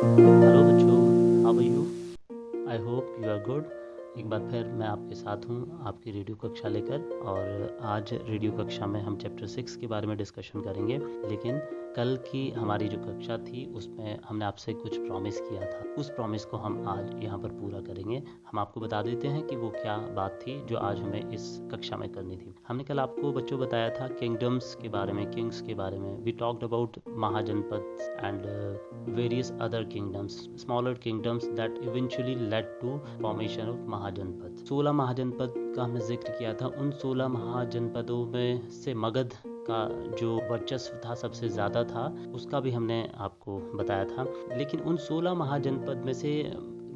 Hello बच्चों, how are you? I hope you are good. एक बार फिर मैं आपके साथ हूँ आपकी रेडियो कक्षा लेकर, और आज रेडियो कक्षा में हम चैप्टर 6 के बारे में डिस्कशन करेंगे। लेकिन कल की हमारी जो कक्षा थी उसमें हमने आपसे कुछ प्रॉमिस किया था, उस प्रॉमिस को हम आज यहाँ पर पूरा करेंगे। हम आपको बता देते हैं कि वो क्या बात थी जो आज हमें इस कक्षा में करनी थी। हमने कल आपको बच्चों बताया था किंगडम्स के बारे में, किंग्स के बारे में। We talked about Mahajanapada and various other kingdoms, smaller kingdoms that eventually led to formation of महाजनपद। 16 महाजनपद का हमने जिक्र किया था। उन 16 महाजनपदों में से मगध का जो वर्चस्व था, सबसे ज़्यादा था, उसका भी हमने आपको बताया था। लेकिन उन 16 महाजनपद में से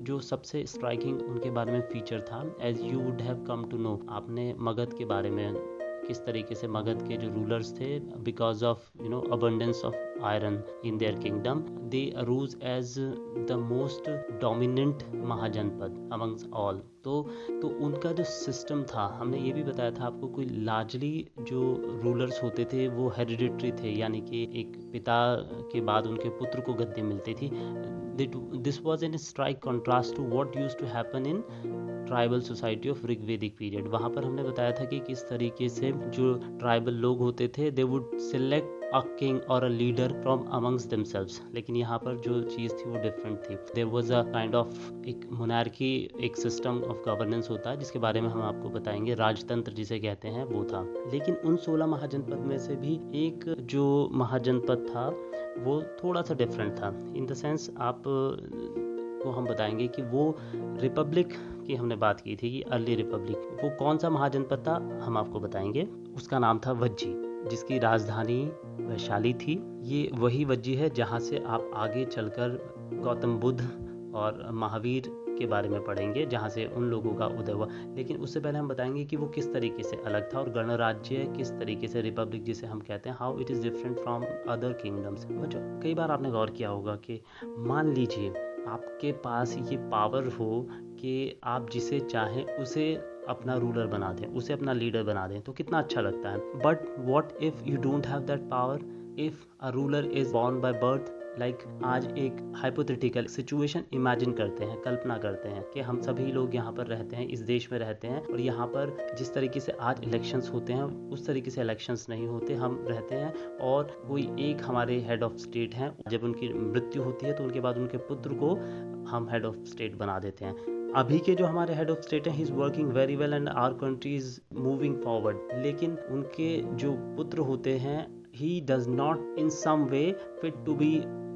जो सबसे स्ट्राइकिंग उनके बारे में फीचर था, as you would have come to know, आपने मगध के बारे में किस तरीके से मगध के जो रूलर्स थे, because of abundance of iron in their kingdom, they arose as the most dominant Mahajanapada amongst all. तो उनका जो सिस्टम था, हमने ये भी बताया था आपको, कोई लार्जली जो रूलर्स होते थे वो हेरिडिटरी थे, यानी कि एक पिता के बाद उनके पुत्र को गद्दी मिलती थी। This was in strike contrast to what use to happen in tribal society of Rigvedic period. वहाँ पर हमने बताया था कि किस तरीके से जो ट्राइबल लोग होते थे, they would select a king और a leader from amongst themselves. लेकिन यहाँ पर जो चीज़ थी वो डिफरेंट थी। There was a kind of एक मोनार्की, एक सिस्टम ऑफ गवर्नेंस होता है जिसके बारे में हम आपको बताएंगे, राजतंत्र जिसे कहते हैं, वो था। लेकिन उन 16 महाजनपद में से भी एक जो महाजनपद था वो थोड़ा सा डिफरेंट था। इन द सेंस आप को हम बताएंगे कि वो रिपब्लिक की हमने बात की थी, कि अर्ली रिपब्लिक, वो कौन सा महाजनपद था हम आपको बताएंगे। उसका नाम था वज्जी, जिसकी राजधानी वैशाली थी। ये वही वज्जी है जहाँ से आप आगे चलकर गौतम बुद्ध और महावीर के बारे में पढ़ेंगे, जहाँ से उन लोगों का उदय हुआ। लेकिन उससे पहले हम बताएंगे कि वो किस तरीके से अलग था, और गणराज्य किस तरीके से, रिपब्लिक जिसे हम कहते हैं, how it is different from other kingdoms. बच्चों, कई बार आपने गौर किया होगा कि मान लीजिए आपके पास ये पावर हो कि आप जिसे चाहें उसे अपना रूलर बना दें, उसे अपना लीडर बना दें, तो कितना अच्छा लगता है। But what if you don't have that power? If a ruler is born by birth, like आज एक हाइपोथेटिकल सिचुएशन इमेजिन करते हैं, कल्पना करते हैं कि हम सभी लोग यहाँ पर रहते हैं, इस देश में रहते हैं, और यहाँ पर जिस तरीके से आज इलेक्शंस होते हैं उस तरीके से इलेक्शंस नहीं होते, हम रहते हैं, और कोई एक हमारे हेड ऑफ स्टेट हैं। जब उनकी मृत्यु होती है तो उनके बाद उनके पुत्र को हम हेड ऑफ स्टेट बना देते हैं। अभी के जो हमारे हेड ऑफ स्टेट हैं, he is working very well and our country is moving forward. लेकिन उनके जो पुत्र होते हैं, he does not in some way fit to be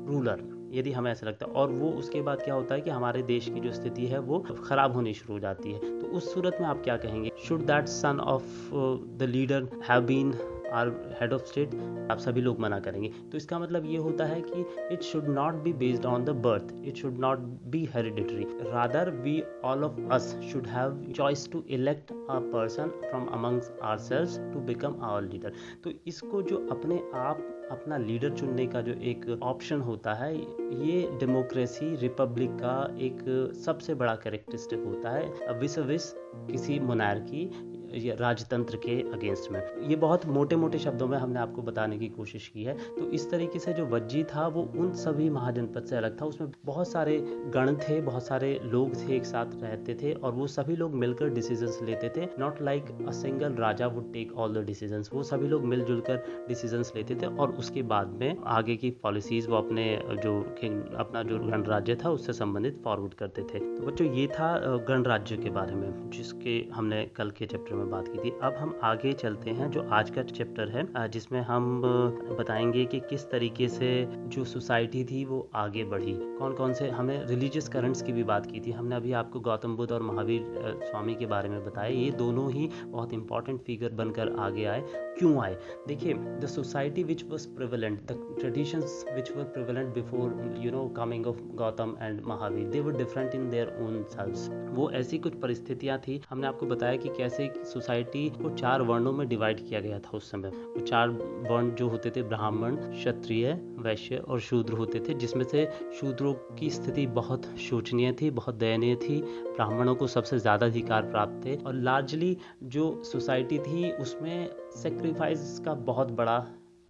ruler, यदि हमें ऐसा लगता है। और वो उसके बाद क्या होता है कि हमारे देश की जो स्थिति है वो खराब होनी शुरू हो जाती है। तो उस सूरत में आप क्या कहेंगे? Should that son of the leader have been are head of state? आप सभी लोग मना करेंगे। तो इसका मतलब ये होता है कि it should not be based on the birth, it should not be hereditary, rather we all of us should have choice to elect a person from amongst ourselves to become our leader. तो इसको जो अपने आप अपना leader चुनने का जो एक ऑप्शन होता है, ये डेमोक्रेसी, रिपब्लिक का एक सबसे बड़ा कैरेक्टरिस्टिक होता है, विस विस किसी मोनार्की या राजतंत्र के अगेंस्ट में। ये बहुत मोटे मोटे शब्दों में हमने आपको बताने की कोशिश की है। तो इस तरीके से जो वज्जी था वो उन सभी महाजनपद से अलग था। उसमें बहुत सारे गण थे, बहुत सारे लोग थे, एक साथ रहते थे, और वो सभी लोग मिलकर डिसीजंस लेते थे। Not like a single raja would take all the decisions, वो सभी लोग मिलजुल कर डिसीजंस लेते थे, और उसके बाद में आगे की पॉलिसीज वो अपने अपना जो गणराज्य था उससे संबंधित फॉरवर्ड करते थे। तो बच्चों, ये था गणराज्य के बारे में, जिसके हमने कल के चैप्टर में बात की थी। अब हम आगे चलते हैं, जो आज का चैप्टर है, जिसमें हम बताएंगे कि किस तरीके से जो सोसाइटी थी वो आगे बढ़ी। कौन कौन से, हमने रिलीजियस करंट्स की भी बात की थी। हमने अभी आपको गौतम बुद्ध और महावीर स्वामी के बारे में बताया। ये दोनों ही बहुत इंपॉर्टेंट फिगर बनकर आगे आए। क्यों आए? देखिए, the society which was prevalent, the traditions which were prevalent before coming of Gautam and Mahavir, they were different in their own selves. वो ऐसी कुछ परिस्थितियां थी। हमने आपको बताया कि कैसे सोसाइटी को 4 वर्णों में डिवाइड किया गया था उस समय। वो 4 वर्ण जो होते थे, ब्राह्मण, क्षत्रिय, वैश्य और शूद्र होते थे, जिसमें से शूद्रों की स्थिति बहुत शोचनीय थी, बहुत दयनीय थी। ब्राह्मणों को सबसे ज़्यादा अधिकार प्राप्त थे, और लार्जली जो सोसाइटी थी उसमें सेक्रीफाइस का बहुत बड़ा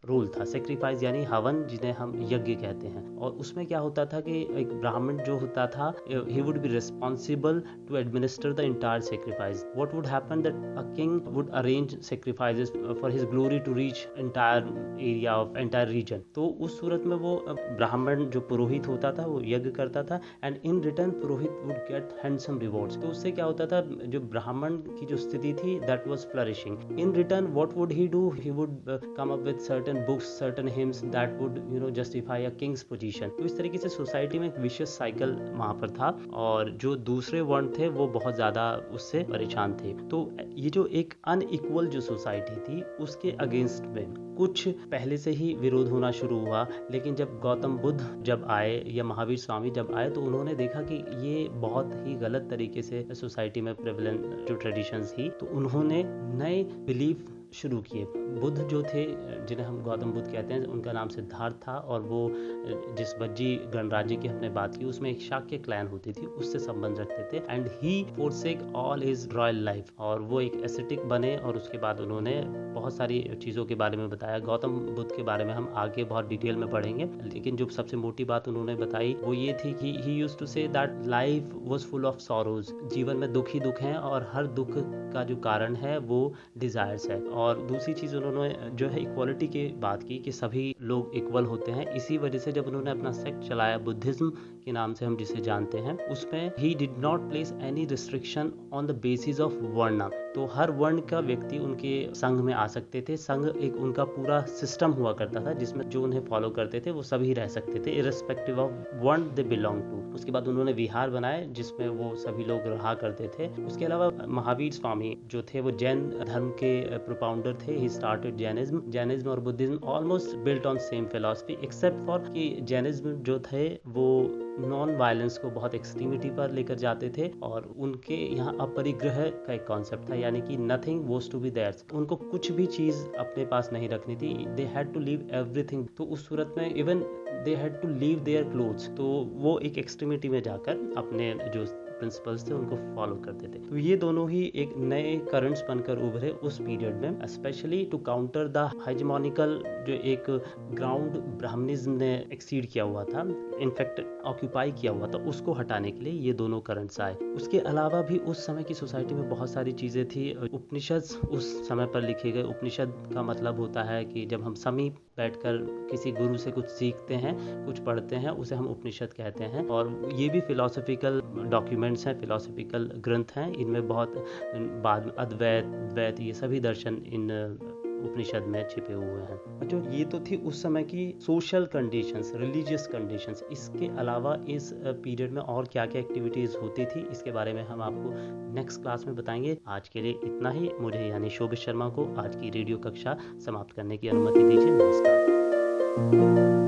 रोल था। सेक्रीफाइस यानी हवन, जिन्हें हम यज्ञ कहते हैं। और उसमें क्या होता था कि एक ब्राह्मण जो होता था, he would be responsible to administer the entire sacrifice. What would happen that a king would arrange sacrifices for his glory to reach entire area of entire region. तो उस सूरत में वो ब्राह्मण जो पुरोहित होता था वो यज्ञ करता था, and in return Purohit would get handsome rewards. तो उससे क्या होता था, जो ब्राह्मण की जो स्थिति थी that was flourishing. In return what would he do, he would come up with certain books, certain hymns that would justify a Kings position. तो इस तरीके से सोसाइटी में एक विशियस साइकिल वहां पर था, और जो दूसरे वर्ण थे वो बहुत ज्यादा उससे परेशान थे। तो ये जो एक अनइक्वल जो सोसाइटी थी उसके अगेंस्ट में कुछ पहले से ही विरोध होना शुरू हुआ। लेकिन जब गौतम बुद्ध जब आए या महावीर स्वामी जब आए, तो उन्होंने देखा कि ये बहुत ही गलत तरीके से सोसाइटी में प्रेवलेंट जो ट्रेडिशंस थी, तो उन्होंने नए बिलीफ शुरू किए। बुद्ध जो थे, जिन्हें हम गौतम बुद्ध कहते हैं, उनका नाम सिद्धार्थ था, और वो जिस वज्जी गणराज्य की हमने बात की उसमें एक शाक्य क्लैन होती थी, उससे संबंध रखते थे। And he forsake all his royal life, और वो एक एसेटिक बने, और उसके बाद उन्होंने बहुत सारी चीज़ों के बारे में बताया। गौतम बुद्ध के बारे में हम आगे बहुत डिटेल में पढ़ेंगे, लेकिन जो सबसे मोटी बात उन्होंने बताई वो ये थी कि he used to say that life was full of sorrows. जीवन में दुख ही दुख हैं, और हर दुख का जो कारण है वो डिजायर्स है। और दूसरी चीज उन्होंने जो है इक्वालिटी की बात की, कि सभी लोग इक्वल होते हैं। इसी वजह से जब उन्होंने अपना सेक्ट चलाया, बुद्धिज्म के नाम से हम जिसे जानते हैं, उसमें he did not place any restriction on the basis of वर्ण। तो हर वर्ण का व्यक्ति उनके संघ में आ सकते थे। संघ एक उनका पूरा सिस्टम हुआ करता था, जिसमें जो उन्हें फॉलो करते थे वो सभी रह सकते थे, इररिस्पेक्टिव ऑफ वर्ण दे बिलोंग टू। उसके बाद उन्होंने विहार बनाए जिसमें वो सभी लोग रहा करते थे। उसके अलावा महावीर स्वामी जो थे वो जैन धर्म के प्रोपाउंडर थे। ही स्टार्टेड जैनिज्म और Buddhism almost built on same philosophy, except for कि जैनिज्म जो थे वो नॉन वायलेंस को बहुत एक्सट्रीमिटी पर लेकर जाते थे, और उनके यहाँ अपरिग्रह का एक कॉन्सेप्ट था, यानी कि nothing was to be theirs. उनको कुछ भी चीज अपने पास नहीं रखनी थी, they had to leave everything. तो उस सूरत में even they had to leave their clothes. तो वो एक एक्सट्रीमिटी में जाकर अपने जो प्रिंसिपल्स थे उनको फॉलो करते थे। तो ये दोनों ही एक नए करंट्स बनकर उभरे उस पीरियड में, स्पेशली टू काउंटर द हाइजमोनिकल जो एक ग्राउंड ब्राह्मणिज्म ने एक्सीड किया हुआ था, इनफैक्ट ऑक्यूपाई किया हुआ था, उसको हटाने के लिए ये दोनों करंट्स आए। उसके अलावा भी उस समय की सोसाइटी में बहुत सारी चीजें थी। उपनिषद उस समय पर लिखे गए। उपनिषद का मतलब होता है कि जब हम समीप बैठकर किसी गुरु से कुछ सीखते हैं, कुछ पढ़ते हैं, उसे हम उपनिषद कहते हैं। और ये भी फिलोसॉफिकल डॉक्यूमेंट्स हैं, फिलोसॉफिकल ग्रंथ हैं। इनमें बहुत बाद अद्वैत, द्वैत, ये सभी दर्शन इन उपनिषद में छिपे हुए हैं। अच्छा, ये तो थी उस समय की सोशल कंडीशंस, रिलीजियस कंडीशंस। इसके अलावा इस पीरियड में और क्या क्या एक्टिविटीज होती थी, इसके बारे में हम आपको नेक्स्ट क्लास में बताएंगे। आज के लिए इतना ही। मुझे यानी शोभित शर्मा को आज की रेडियो कक्षा समाप्त करने की अनुमति दीजिए। नमस्कार।